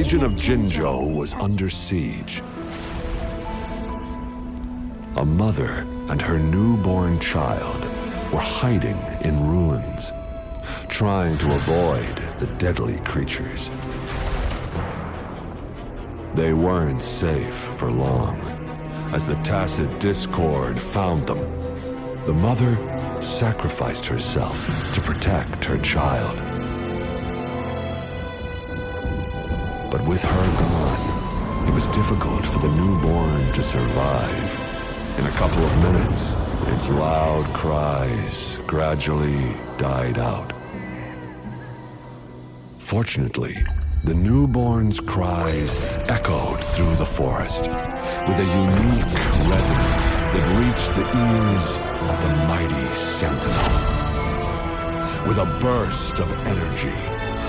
region of Jinzhou was under siege. A mother and her newborn child were hiding in ruins, trying to avoid the deadly creatures. They weren't safe for long, as the tacit discord found them. The mother sacrificed herself to protect her child. But with her gone, it was difficult for the newborn to survive. In a couple of minutes, its loud cries gradually died out. Fortunately, the newborn's cries echoed through the forest with a unique resonance that reached the ears of the mighty sentinel. With a burst of energy,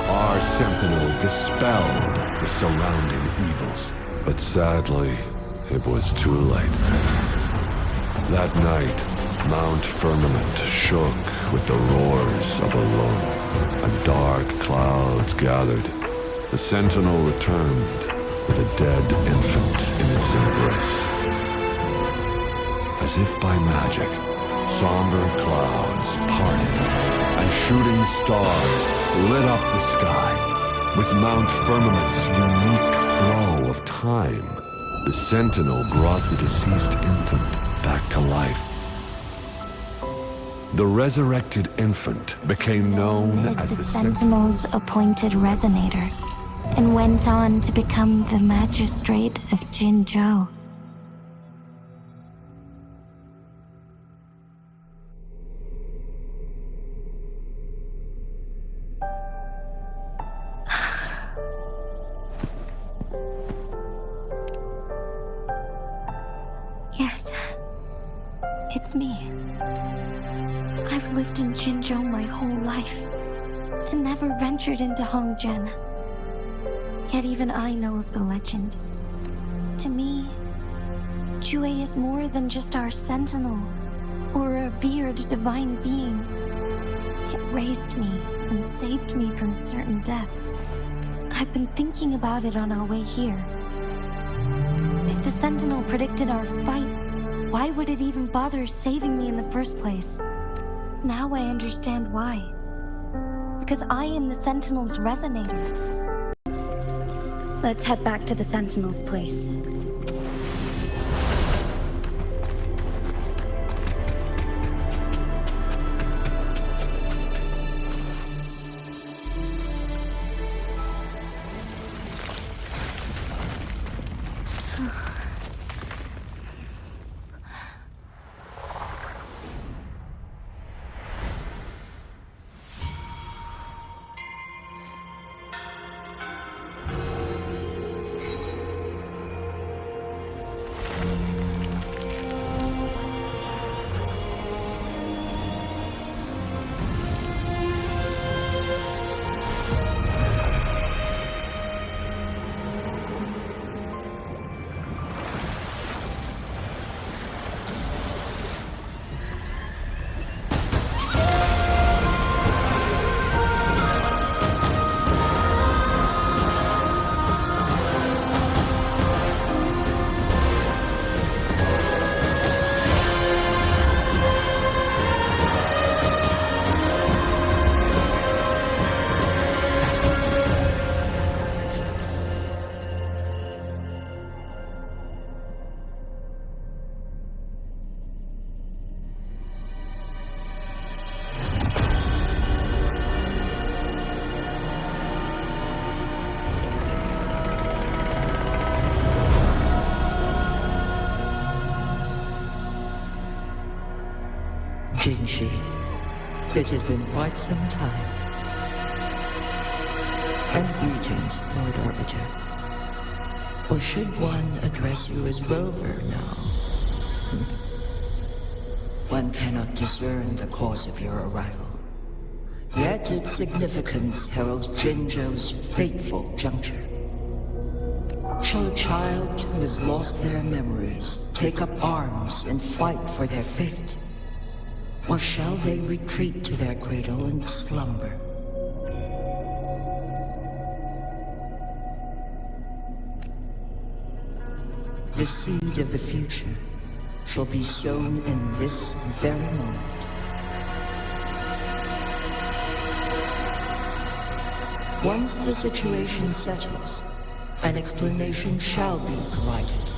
our sentinel dispelled the surrounding evils. But sadly, it was too late. That night, Mount Firmament shook with the roars of a loon, and dark clouds gathered. The sentinel returned with a dead infant in its embrace. As if by magic, somber clouds parted, and shooting stars lit up the sky. With Mount Firmament's unique flow of time, the sentinel brought the deceased infant back to life. The resurrected infant became known as the Sentinel's appointed resonator, and went on to become the magistrate of Jinzhou. Yes, it's me. I've lived in Jinzhou my whole life, and never ventured into Hongzhen. Yet even I know of the legend. To me, Jue is more than just our sentinel, or a revered divine being. It raised me and saved me from certain death. I've been thinking about it on our way here. If the sentinel predicted our fight, why would it even bother saving me in the first place? Now I understand why. Because I am the sentinel's resonator. Let's head back to the sentinel's place. Jinzhou, it has been quite some time. And greetings, Lord Arbiter. Or should one address you as Rover now? One cannot discern the cause of your arrival. Yet its significance heralds Jinzhou's fateful juncture. Shall a child who has lost their memories take up arms and fight for their fate? Or shall they retreat to their cradle and slumber? The seed of the future shall be sown in this very moment. Once the situation settles, an explanation shall be provided.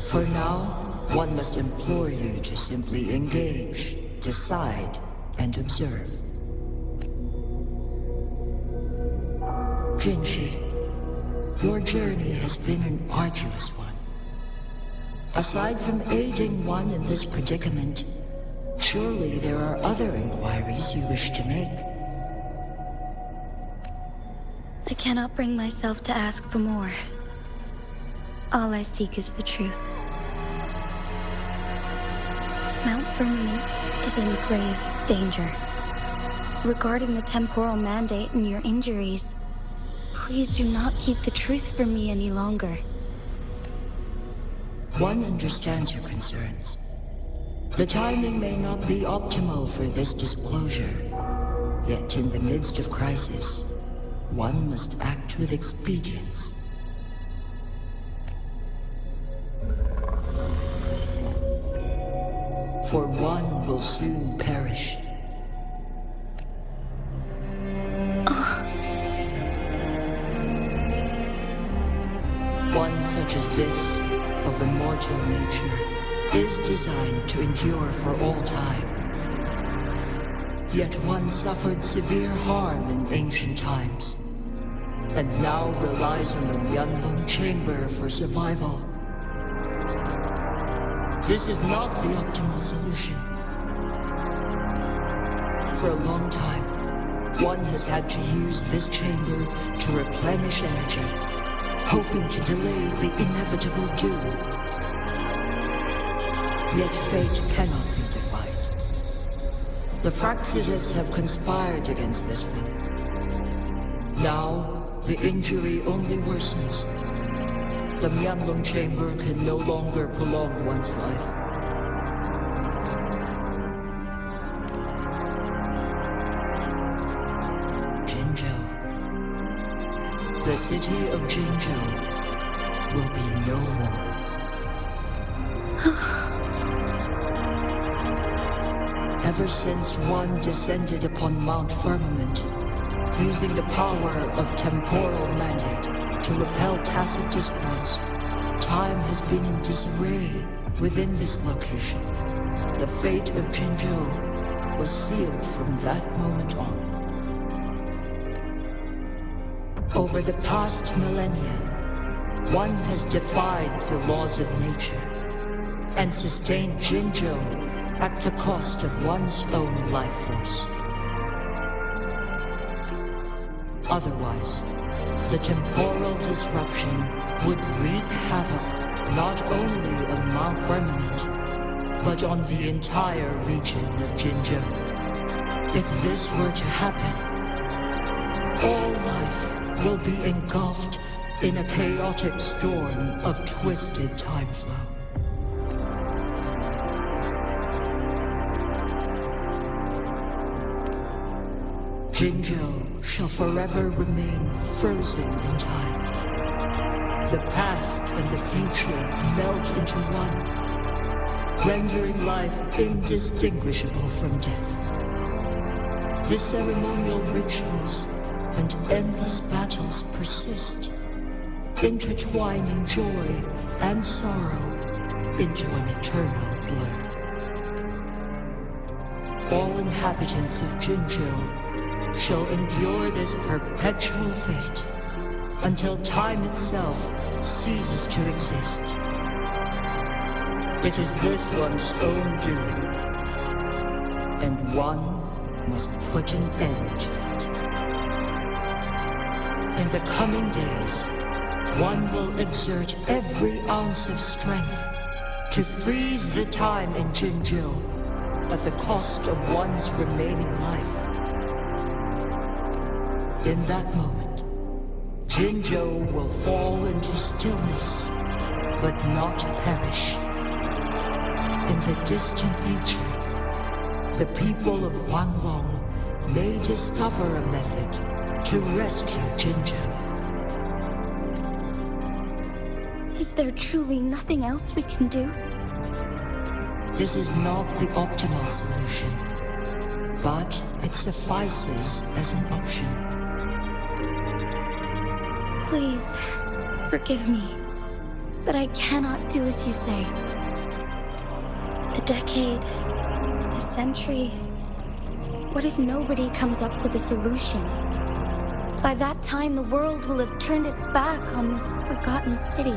For now, one must implore you to simply engage, decide, and observe. Jinzhou, your journey has been an arduous one. Aside from aiding one in this predicament, surely there are other inquiries you wish to make. I cannot bring myself to ask for more. All I seek is the truth. Mount Firmament is in grave danger. Regarding the temporal mandate and your injuries, please do not keep the truth from me any longer. One understands your concerns. The timing may not be optimal for this disclosure, yet in the midst of crisis, one must act with expedience. For one will soon perish. One such as this, of immortal nature, is designed to endure for all time. Yet one suffered severe harm in ancient times, and now relies on the Yanlong Chamber for survival. This is not the optimal solution. For a long time, one has had to use this chamber to replenish energy, hoping to delay the inevitable doom. Yet fate cannot be defied. The Fraxitus have conspired against this one. Now, the injury only worsens. The Yanlong Chamber can no longer prolong one's life. Jinzhou. The city of Jinzhou will be no more. Ever since one descended upon Mount Firmament, using the power of temporal mandate to repel tacit discords, time has been in disarray within this location. The fate of Jinzhou was sealed from that moment on. Over the past millennia, one has defied the laws of nature and sustained Jinzhou at the cost of one's own life force. Otherwise, the temporal disruption would wreak havoc not only on Mount Firmament, but on the entire region of Jinzhou. If this were to happen, all life will be engulfed in a chaotic storm of twisted time flow. Jinzhou shall forever remain frozen in time. The past and the future melt into one, rendering life indistinguishable from death. The ceremonial rituals and endless battles persist, intertwining joy and sorrow into an eternal blur. All inhabitants of Jinzhou shall endure this perpetual fate until time itself ceases to exist. It is this one's own doing, and one must put an end to it. In the coming days, one will exert every ounce of strength to freeze the time in Jinzhou at the cost of one's remaining life. In that moment, Jinzhou will fall into stillness, but not perish. In the distant future, the people of Wanglong may discover a method to rescue Jinzhou. Is there truly nothing else we can do? This is not the optimal solution, but it suffices as an option. Please, forgive me, but I cannot do as you say. A decade, a century. What if nobody comes up with a solution? By that time, the world will have turned its back on this forgotten city.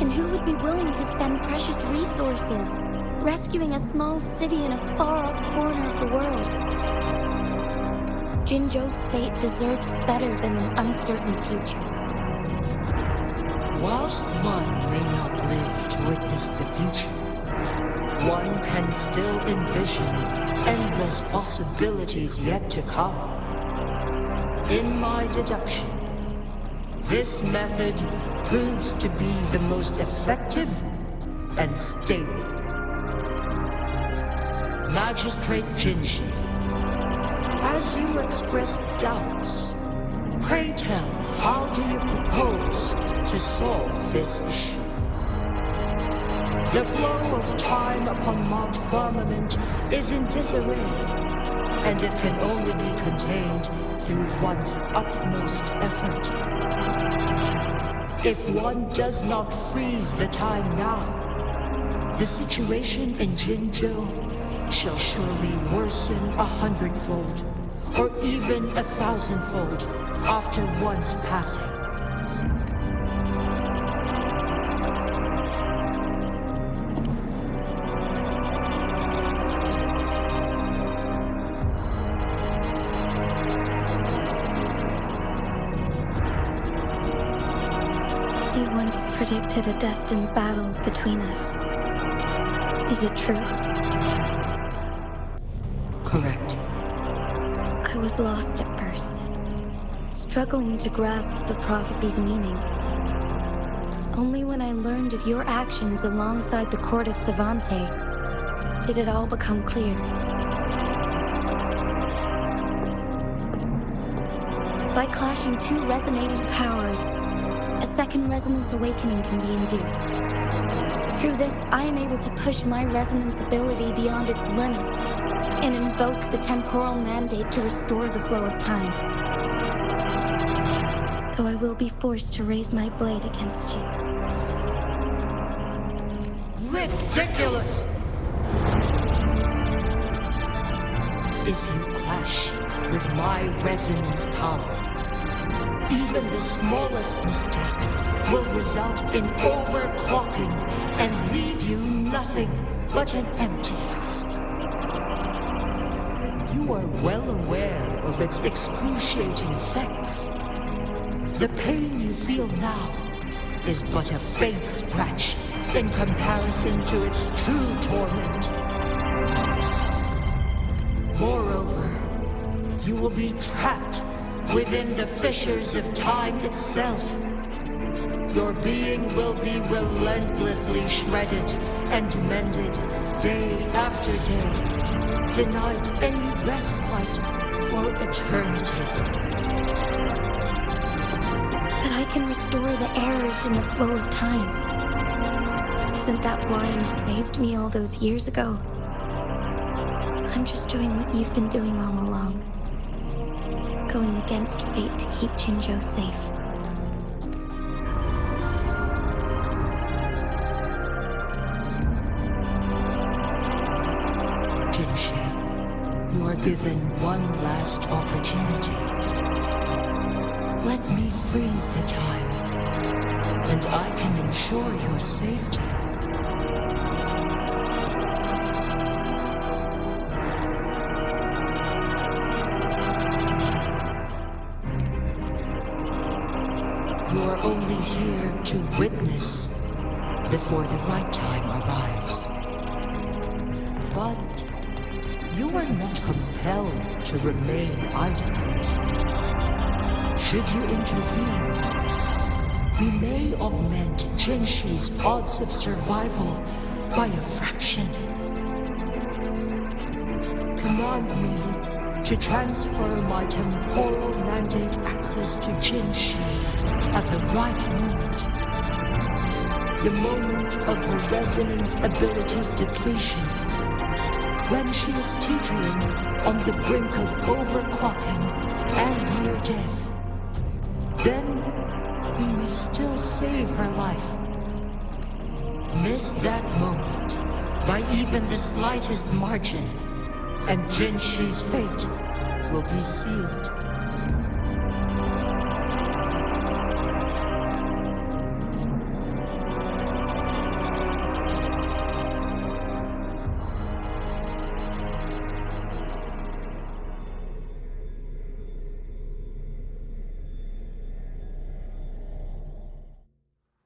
And who would be willing to spend precious resources rescuing a small city in a far-off corner of the world? Jinzhou's fate deserves better than an uncertain future. Whilst one may not live to witness the future, one can still envision endless possibilities yet to come. In my deduction, this method proves to be the most effective and stable. Magistrate Jinzhou, as you express doubts, pray tell, how do you propose to solve this issue? The flow of time upon Mount Firmament is in disarray, and it can only be contained through one's utmost effort. If one does not freeze the time now, the situation in Jinzhou shall surely worsen 100-fold, or even 1,000-fold after one's passing. He once predicted a destined battle between us. Is it true? Correct. I was lost at first, struggling to grasp the prophecy's meaning. Only when I learned of your actions alongside the court of Savante did it all become clear. By clashing two resonating powers, a second resonance awakening can be induced. Through this, I am able to push my resonance ability beyond its limits and invoke the temporal mandate to restore the flow of time. Though I will be forced to raise my blade against you. Ridiculous! If you clash with my resonance power, even the smallest mistake will result in overclocking and leave you nothing but an empty husk. You are well aware of its excruciating effects. The pain you feel now is but a faint scratch in comparison to its true torment. Moreover, you will be trapped within the fissures of time itself. Your being will be relentlessly shredded and mended day after day, denied any respite for eternity. But I can restore the errors in the flow of time. Isn't that why you saved me all those years ago? I'm just doing what you've been doing all along. Going against fate to keep Jinzhou safe. Jinzhou, you are given one last opportunity. Let me freeze the time, and I can ensure your safety. You are only here to witness before the right time arrives. But you are not compelled to remain idle. Should you intervene, we may augment Jinzhi's odds of survival by a fraction. Command me to transfer my temporal mandate access to Jinzhi at the the right moment. The moment of her resonance ability's depletion. When she is teetering on the brink of overclocking and near death. Then we may still save her life. Miss that moment by even the slightest margin, and Jinzhou's fate will be sealed.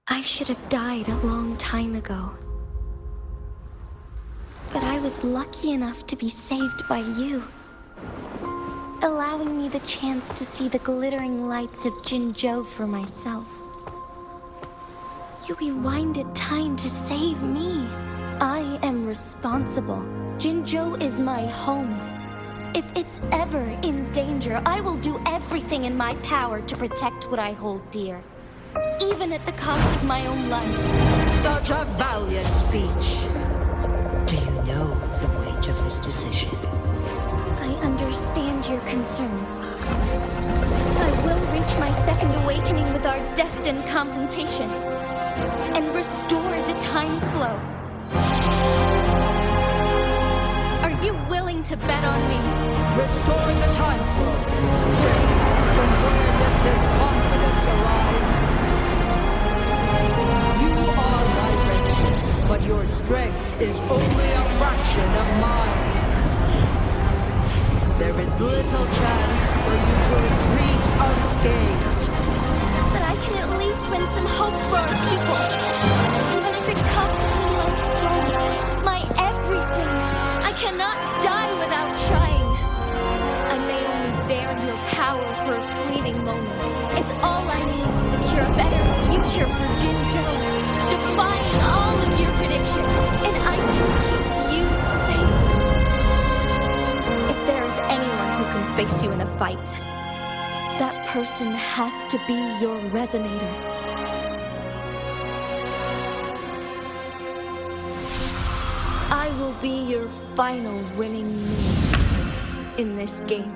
I should have died a long time ago. But I was lucky enough to be saved by you, allowing me the chance to see the glittering lights of Jinzhou for myself. You rewinded time to save me. I am responsible. Jinzhou is my home. If it's ever in danger, I will do everything in my power to protect what I hold dear. Even at the cost of my own life. Such a valiant speech. Do you know the weight of this decision? I understand your concerns. I will reach my second awakening with our destined confrontation and restore the time flow. Are you willing to bet on me? Restore the time flow. From where does this confidence arise? You are my resident, but your strength is only a fraction of mine. There is little chance for you to retreat unscathed. But I can at least win some hope for our people. Even if it costs me my soul, my everything. I cannot die without trying. I may only bear your power for a fleeting moment. It's all I need to secure a better future for Jinzhou, defying all of your predictions, and I can keep you safe. If there is anyone who can face you in a fight, that person has to be your resonator. I will be your final winning move in this game.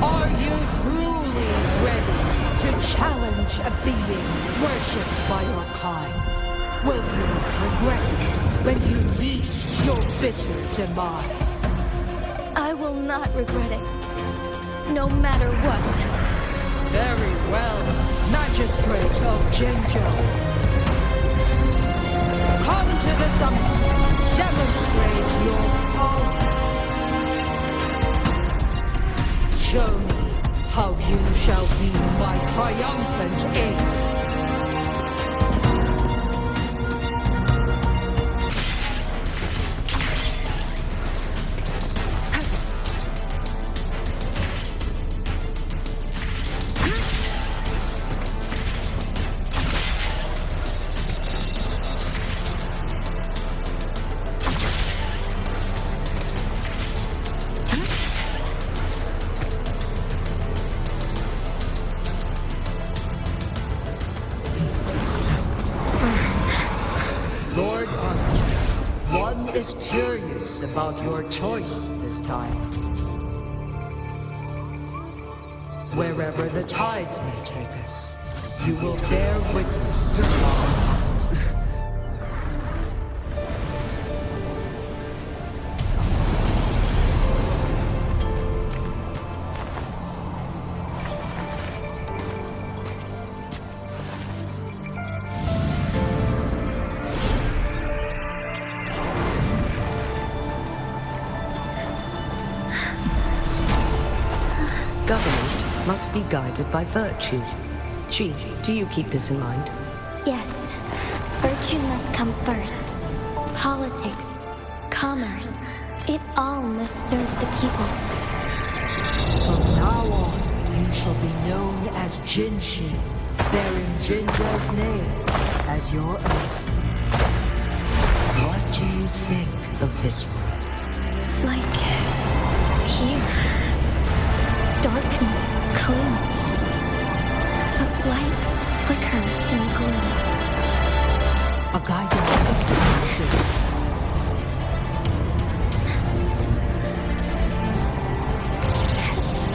Are you truly ready to challenge a being worshipped by your kind? Will you regret it when you meet your bitter demise? I will not regret it, no matter what. Very well, Magistrate of Jinzhou. Come to the summit. Demonstrate your prowess. Show me how you shall be my triumphant ace. Lord Arbiter, one is curious about your choice this time. Wherever the tides may take us, you will bear witness to our mind. Government must be guided by virtue. Ji, do you keep this in mind? Yes, virtue must come first. Politics, commerce, it all must serve the people. From now on, you shall be known as Jinzhou, bearing Jinzhou's name as your own. What do you think of this world? Like here. darkness clings, but lights flicker in the gloom. A guiding presence, truth.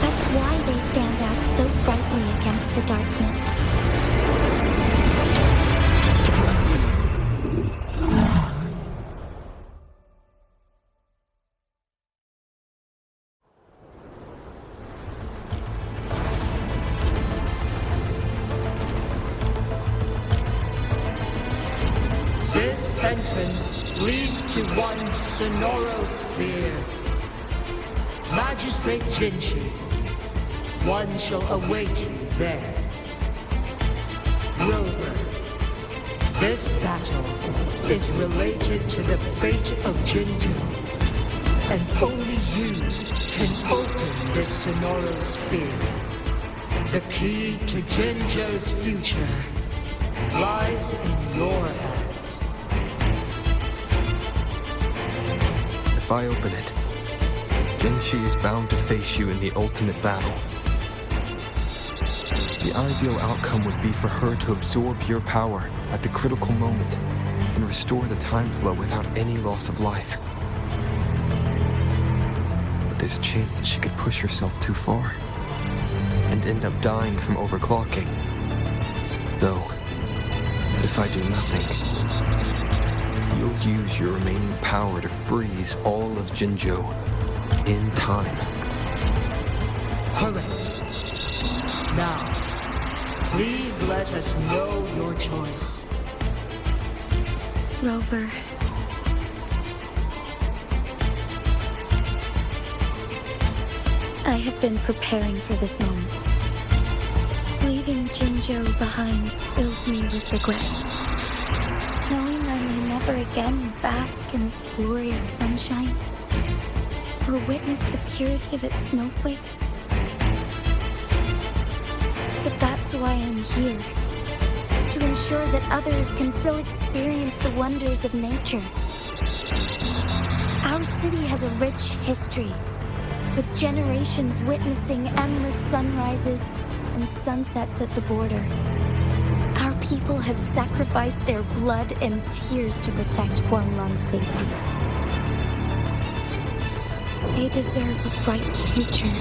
That's why they stand out so brightly against the darkness. This entrance leads to one Sonoro sphere. Magistrate Jinzhou, one shall await you there. Rover, this battle is related to the fate of Jinzhou, and only you can open this Sonoro sphere. The key to Jinzhou's future lies in your hands. If I open it, Jinzhou is bound to face you in the ultimate battle. The ideal outcome would be for her to absorb your power at the critical moment and restore the time flow without any loss of life. But there's a chance that she could push herself too far and end up dying from overclocking. Though, if I do nothing, you'll use your remaining power to freeze all of Jinzhou in time. Correct. Now, please let us know your choice. Rover. I have been preparing for this moment. Leaving Jinzhou behind fills me with regret. Knowing I may never again bask in its glorious sunshine, or witness the purity of its snowflakes. But that's why I'm here. To ensure that others can still experience the wonders of nature. Our city has a rich history, with generations witnessing endless sunrises and sunsets at the border. Our people have sacrificed their blood and tears to protect Huanglang's safety. They deserve a bright future.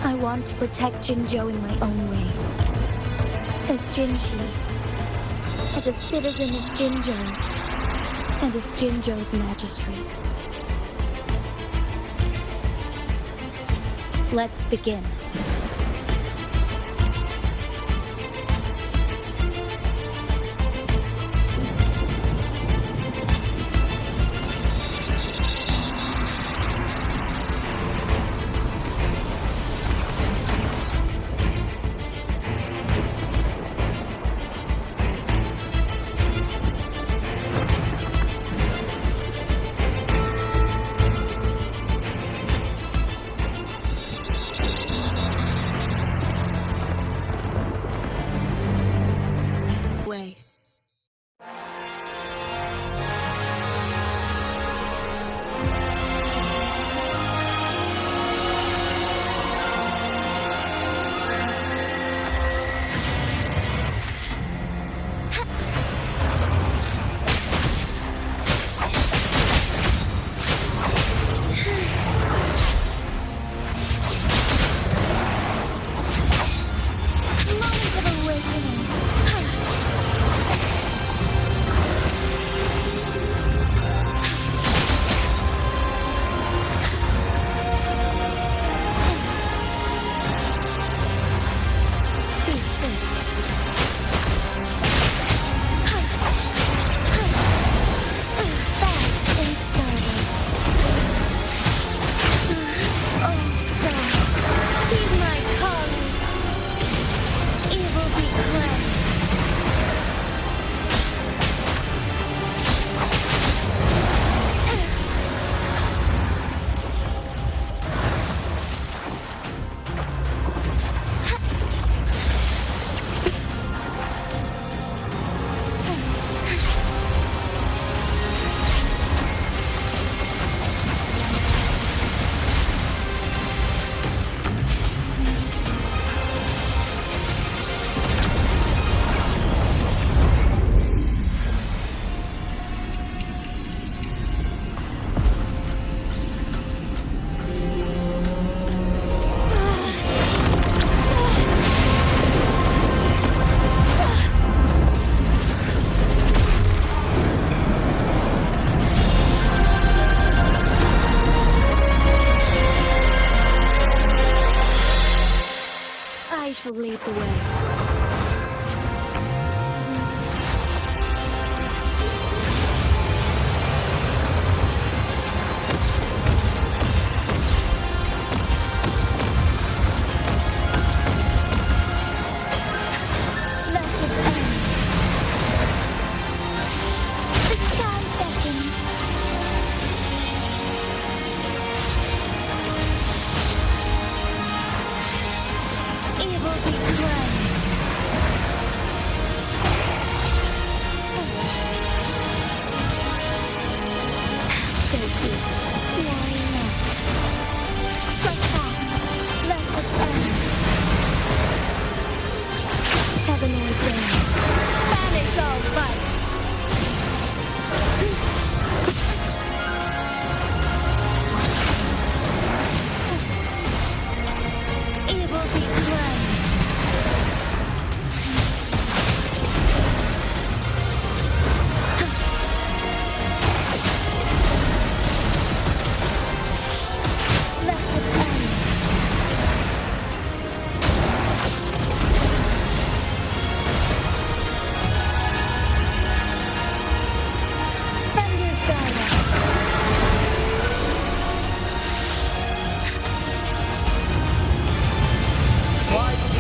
I want to protect Jinzhou in my own way. As Jinzhou, as a citizen of Jinzhou, and as Jinzhou's magistrate. Let's begin. shall lead the way.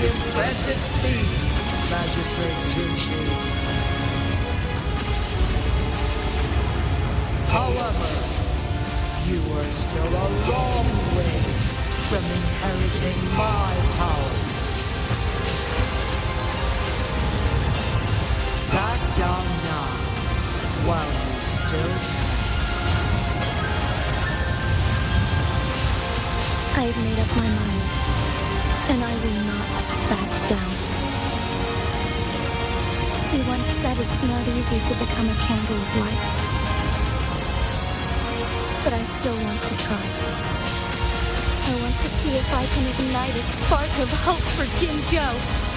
Impressive feat, Magistrate Jinzhou. However, you are still a long way from inheriting my power. Back down now, while you still can. I've made up my mind, and I will not back down. You once said it's not easy to become a candle of light. But I still want to try. I want to see if I can ignite a spark of hope for Jinzhou.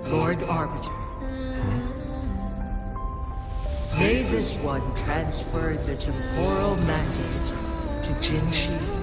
Lord Arbiter. May this one transfer the temporal mandate to Jinzhou.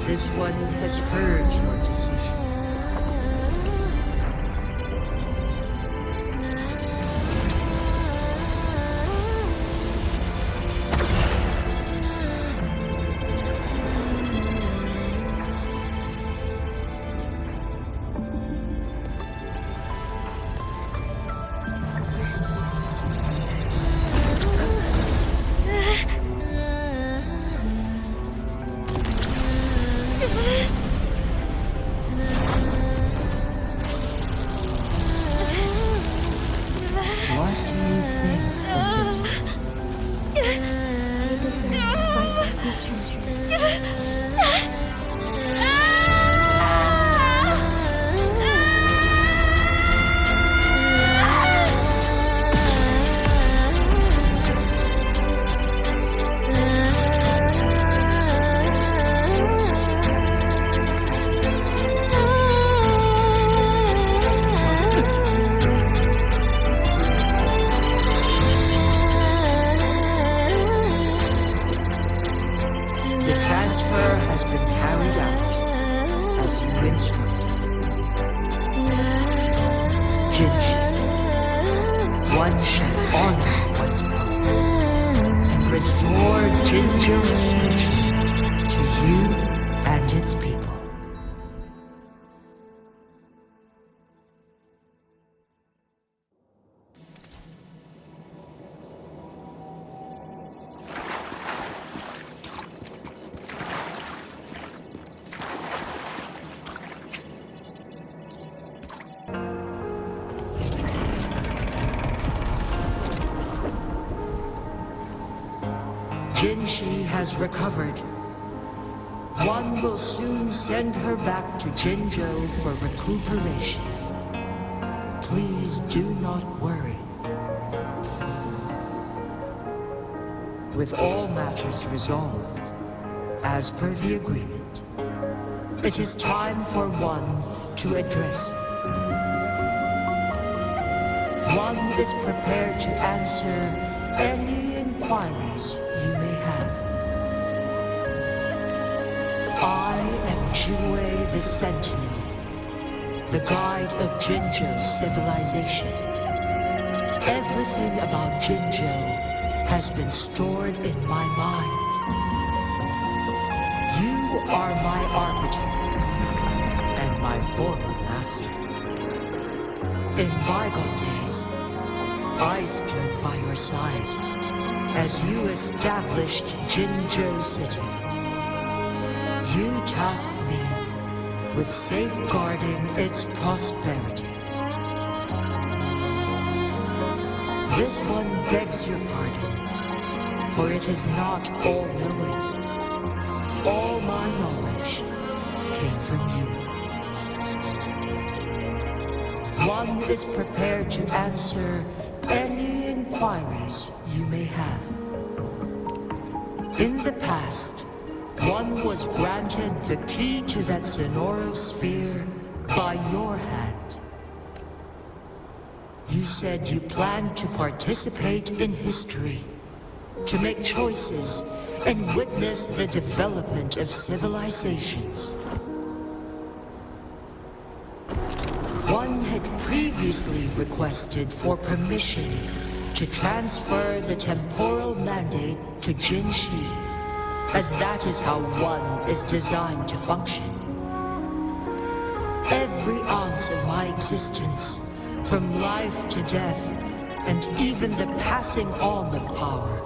This one has heard your decision. one shall honor what's past and restore Jinzhou's future to you and its people. Jinzhou has recovered. One will soon send her back to Jinzhou for recuperation. Please do not worry. With all matters resolved, as per the agreement, it is time for one to address you. One is prepared to answer any inquiries you may have. I am Jinzhou the Sentinel, the guide of Jinzhou's civilization. Everything about Jinzhou has been stored in my mind. You are my arbiter and my former master. In bygone days, I stood by your side as you established Jinzhou City. You tasked me with safeguarding its prosperity. This one begs your pardon, for it is not all-knowing. All my knowledge came from you. One is prepared to answer any inquiries you may have. In the past, one was granted the key to that Sonoro sphere by your hand. You said you planned to participate in history, to make choices and witness the development of civilizations. One had previously requested for permission to transfer the temporal mandate to Jinzhou, as that is how one is designed to function. Every ounce of my existence, from life to death, and even the passing on of power,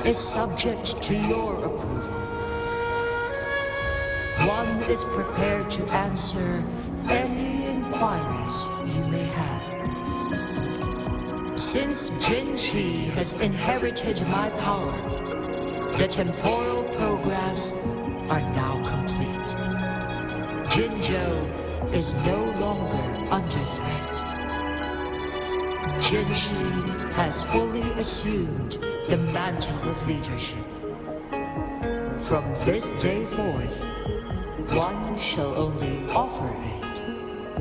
is subject to your approval. One is prepared to answer any inquiries you may have. Since Jinzhou has inherited my power, the temporal programs are now complete. Jinzhou is no longer under threat. Jinzhou has fully assumed the mantle of leadership. From this day forth, one shall only offer aid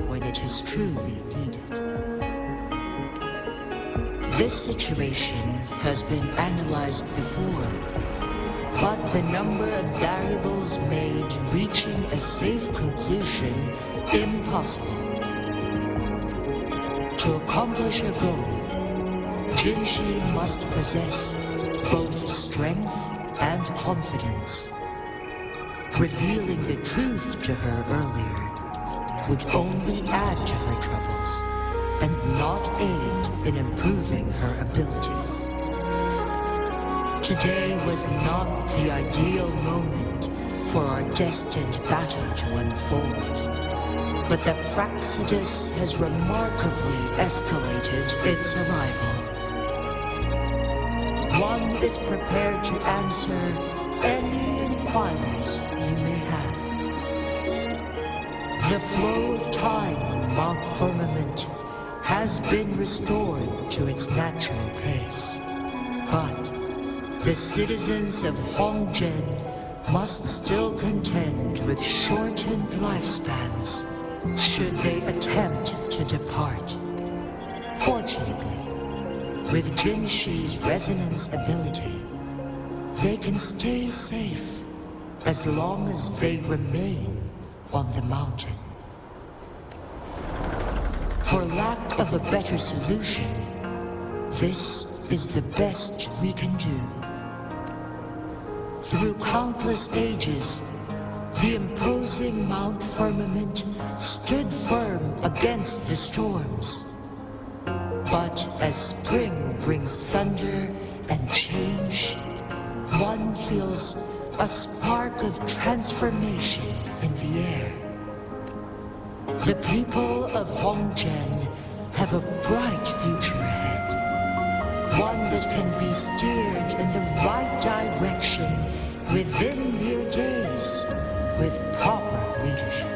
when it is truly needed. This situation has been analyzed before, but the number of variables made reaching a safe conclusion impossible. To accomplish a goal, Jinzhou must possess both strength and confidence. Revealing the truth to her earlier would only add to her troubles and not aid in improving her abilities. Today was not the ideal moment for our destined battle to unfold, but the Fraxidus has remarkably escalated its arrival. One is prepared to answer any inquiries you may have. The flow of time on Mount Firmament has been restored to its natural pace, but the citizens of Hongzhen must still contend with shortened lifespans should they attempt to depart. Fortunately, with Jinzhou's resonance ability, they can stay safe as long as they remain on the mountain. For lack of a better solution, This is the best we can do. Through countless ages, the imposing Mount Firmament stood firm against the storms. But as spring brings thunder and change, one feels a spark of transformation in the air. The people of Hongjian have a bright future ahead. One that can be steered in the right direction within mere days with proper leadership.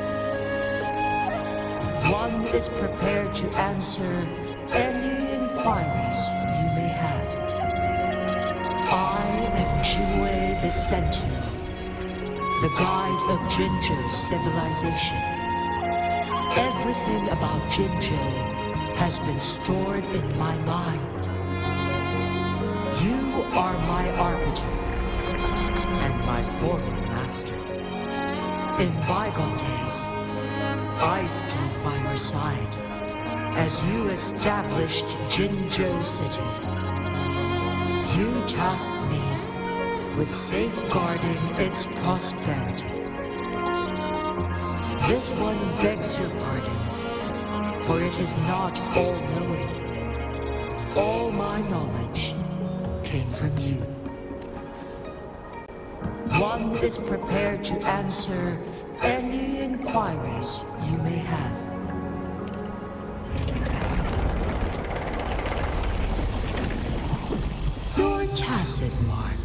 One is prepared to answer any inquiries you may have. I am Jinzhou the Sentinel, the guide of Jinzhou's civilization. Everything about Jinzhou has been stored in my mind. You are my arbiter and my former master. In bygone days, I stood by your side as you established Jinzhou City. You tasked me with safeguarding its prosperity. This one begs your pardon, for it is not all-knowing. All my knowledge came from you. One is prepared to answer any inquiries you may have. Your tacit mark.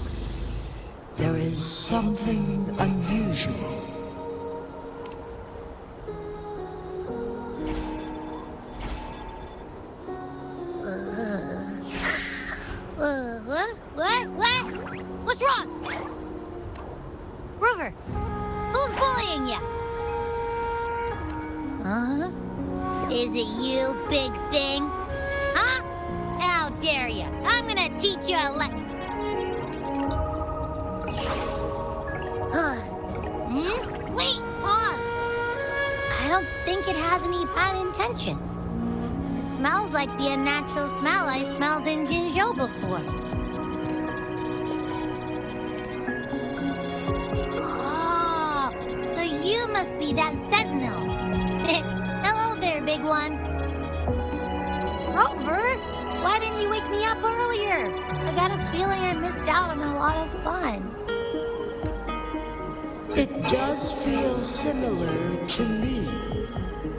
There is something unusual. What? What's wrong? Rover, who's bullying you? Huh? Is it you, big thing? Huh? How dare you? I'm gonna teach you a lesson. Wait, pause. I don't think it has any bad intentions. It smells like the unnatural smell I smelled in Jinzhou before. Oh, so you must be that sentinel. Hello there, big one. Rover, why didn't you wake me up earlier? I got a feeling I missed out on a lot of fun. It does feel similar to me,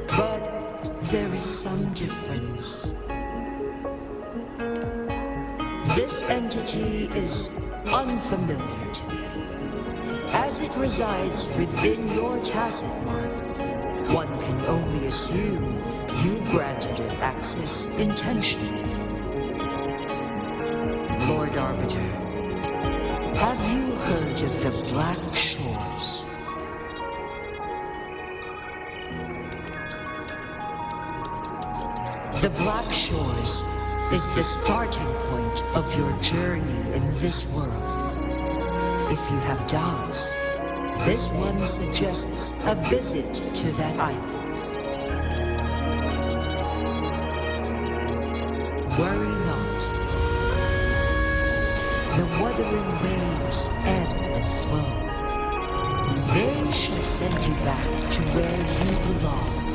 but there is some difference. This entity is unfamiliar to me. As it resides within your tacit mark, one can only assume you granted it access intentionally. Lord Arbiter, have you heard of the Black Shores? The Black Shores is the starting point of your journey in this world. If you have doubts, this one suggests a visit to that island. Worry not. The wuthering waves ebb and flow. They shall send you back to where you belong.